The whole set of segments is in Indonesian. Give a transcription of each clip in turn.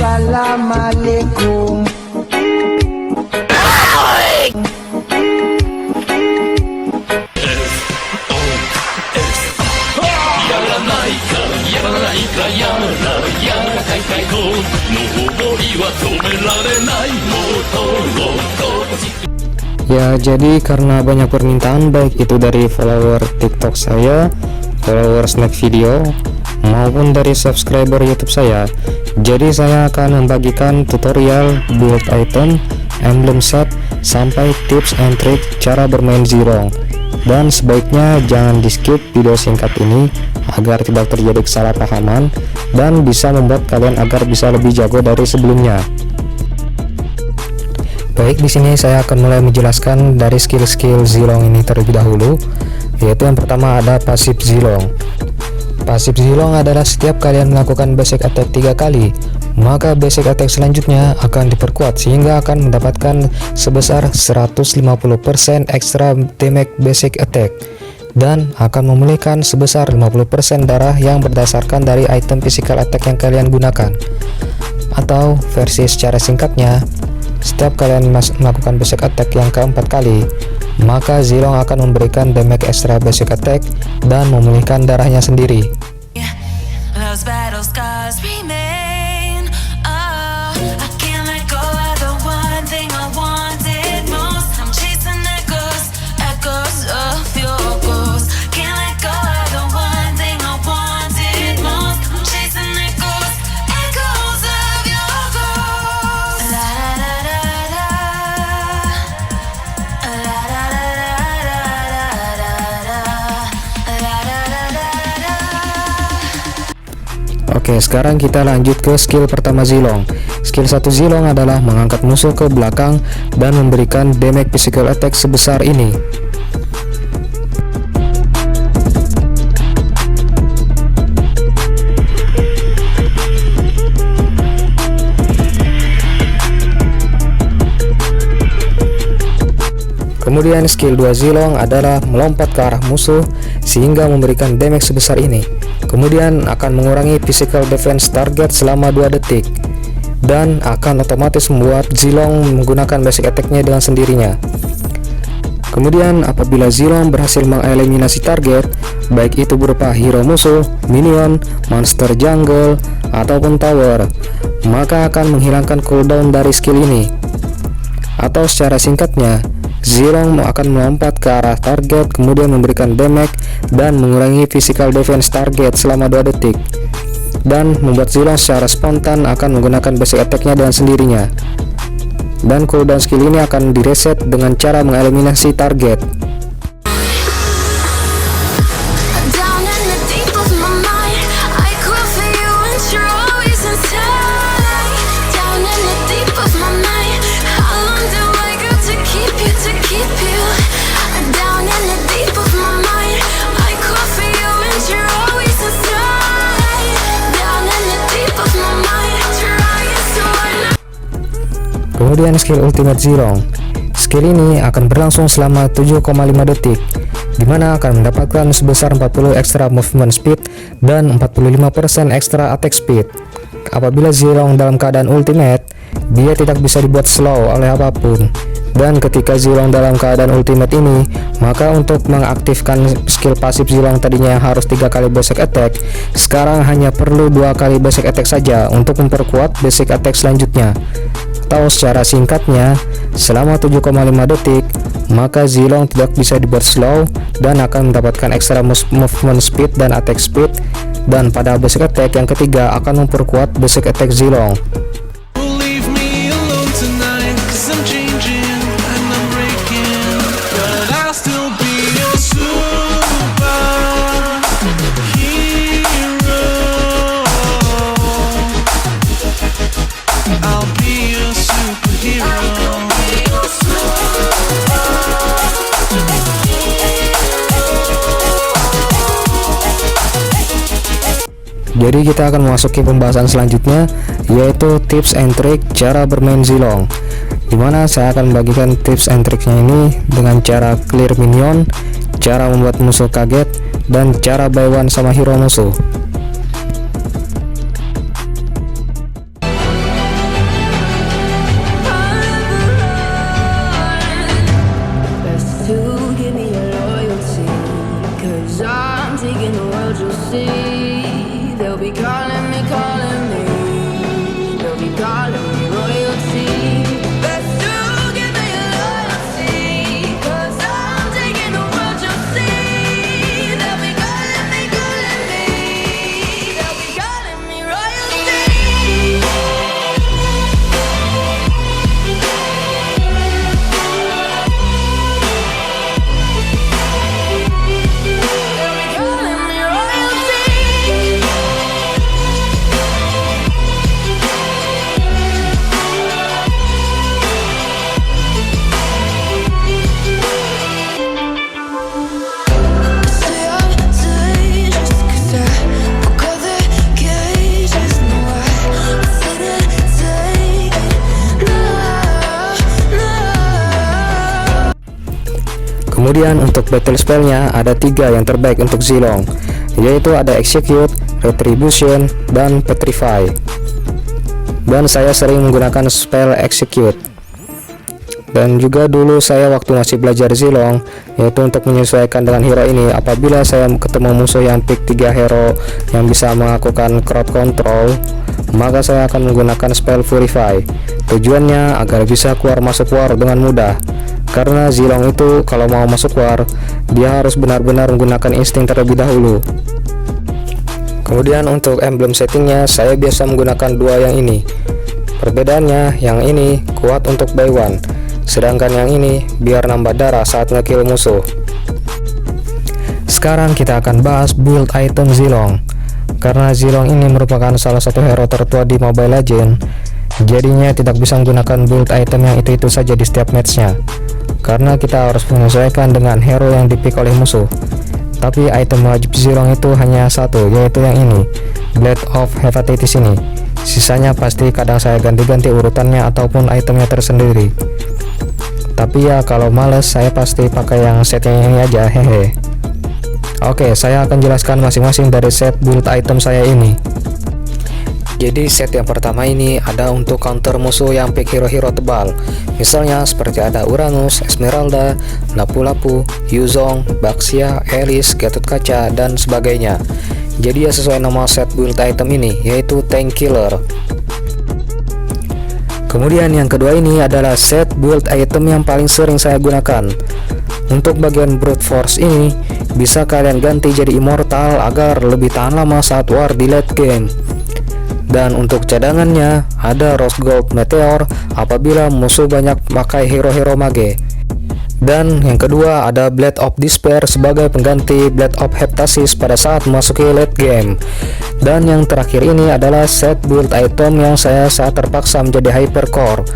Assalamualaikum. Ya, jadi karena banyak permintaan baik itu dari follower TikTok saya, follower snack video, maupun dari subscriber YouTube saya. Jadi saya akan membagikan tutorial build item, emblem set, sampai tips and trick cara bermain Zilong. Dan sebaiknya jangan di skip video singkat ini agar tidak terjadi kesalahpahaman dan bisa membuat kalian agar bisa lebih jago dari sebelumnya. Baik, di sini saya akan mulai menjelaskan dari skill-skill Zilong ini terlebih dahulu, yaitu yang pertama ada pasif Zilong. Pasif Zilong adalah setiap kalian melakukan basic attack 3 kali, maka basic attack selanjutnya akan diperkuat sehingga akan mendapatkan sebesar 150% extra damage basic attack dan akan memulihkan sebesar 50% darah yang berdasarkan dari item physical attack yang kalian gunakan. Atau versi secara singkatnya, setiap kalian melakukan basic attack yang keempat kali, maka Zilong akan memberikan damage extra basic attack dan memulihkan darahnya sendiri. Oke, sekarang kita lanjut ke skill pertama Zilong. Skill 1 Zilong adalah mengangkat musuh ke belakang dan memberikan damage physical attack sebesar ini. Kemudian skill 2 Zilong adalah melompat ke arah musuh sehingga memberikan damage sebesar ini. Kemudian akan mengurangi physical defense target selama 2 detik dan akan otomatis membuat Zilong menggunakan basic attack-nya dengan sendirinya. Kemudian apabila Zilong berhasil mengeliminasi target, baik itu berupa hero musuh, minion, monster jungle, ataupun tower, maka akan menghilangkan cooldown dari skill ini. Atau secara singkatnya, Zilong akan melompat ke arah target, kemudian memberikan damage dan mengurangi physical defense target selama 2 detik, dan membuat Zilong secara spontan akan menggunakan basic attack-nya dengan sendirinya. Dan cooldown skill ini akan direset dengan cara mengeliminasi target. Kemudian skill ultimate Zilong. Skill ini akan berlangsung selama 7,5 detik, dimana akan mendapatkan sebesar 40 extra movement speed dan 45% extra attack speed. Apabila Zilong dalam keadaan ultimate, dia tidak bisa dibuat slow oleh apapun. Dan ketika Zilong dalam keadaan ultimate ini, maka untuk mengaktifkan skill pasif Zilong tadinya yang harus 3 kali basic attack, sekarang hanya perlu 2 kali basic attack saja untuk memperkuat basic attack selanjutnya. Atau secara singkatnya, selama 7,5 detik, maka Zilong tidak bisa dibuat slow dan akan mendapatkan extra movement speed dan attack speed, dan pada basic attack yang ketiga akan memperkuat basic attack Zilong. Jadi kita akan memasuki pembahasan selanjutnya, yaitu tips and trick cara bermain Zilong, dimana saya akan membagikan tips and triknya ini dengan cara clear minion, cara membuat musuh kaget, dan cara buy one sama hero musuh. Kemudian untuk battle spellnya ada 3 yang terbaik untuk Zilong, yaitu ada Execute, Retribution, dan Petrify. Dan saya sering menggunakan spell Execute. Dan juga dulu saya waktu masih belajar Zilong, yaitu untuk menyesuaikan dengan hero ini, apabila saya ketemu musuh yang pick 3 hero yang bisa melakukan crowd control, maka saya akan menggunakan spell Purify. Tujuannya agar bisa keluar masuk war dengan mudah, karena Zilong itu kalau mau masuk war, dia harus benar-benar menggunakan insting terlebih dahulu. Kemudian untuk emblem settingnya, saya biasa menggunakan 2 yang ini. Perbedaannya, yang ini kuat untuk buy one, sedangkan yang ini biar nambah darah saat ngekill musuh. Sekarang kita akan bahas build item Zilong. Karena Zilong ini merupakan salah satu hero tertua di Mobile Legends, jadinya tidak bisa menggunakan build item yang itu-itu saja di setiap matchnya, karena kita harus menyesuaikan dengan hero yang dipick oleh musuh. Tapi item wajib Zilong itu hanya satu, yaitu yang ini, Blade of Hepatitis ini. Sisanya pasti kadang saya ganti-ganti urutannya ataupun itemnya tersendiri. Tapi ya kalau males, saya pasti pakai yang setnya ini aja, hehe. Oke, saya akan jelaskan masing-masing dari set build item saya ini. Jadi set yang pertama ini ada untuk counter musuh yang pick hero-hero tebal. Misalnya seperti ada Uranus, Esmeralda, Lapu-Lapu, Yuzong, Baxia, Alice, Gatot Kaca, dan sebagainya. Jadi ya sesuai nama set build item ini, yaitu Tank Killer. Kemudian yang kedua ini adalah set build item yang paling sering saya gunakan. Untuk bagian brute force ini, bisa kalian ganti jadi immortal agar lebih tahan lama saat war di late game. Dan untuk cadangannya ada Rose Gold Meteor apabila musuh banyak pakai hero-hero mage. Dan yang kedua ada Blade of Despair sebagai pengganti Blade of Heptasis pada saat memasuki late game. Dan yang terakhir ini adalah set build item yang saya saat terpaksa menjadi Hypercore.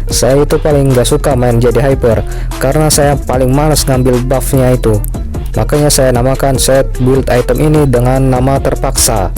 Saya itu paling gak suka main jadi Hyper, karena saya paling males ngambil buffnya itu. Makanya saya namakan set build item ini dengan nama terpaksa.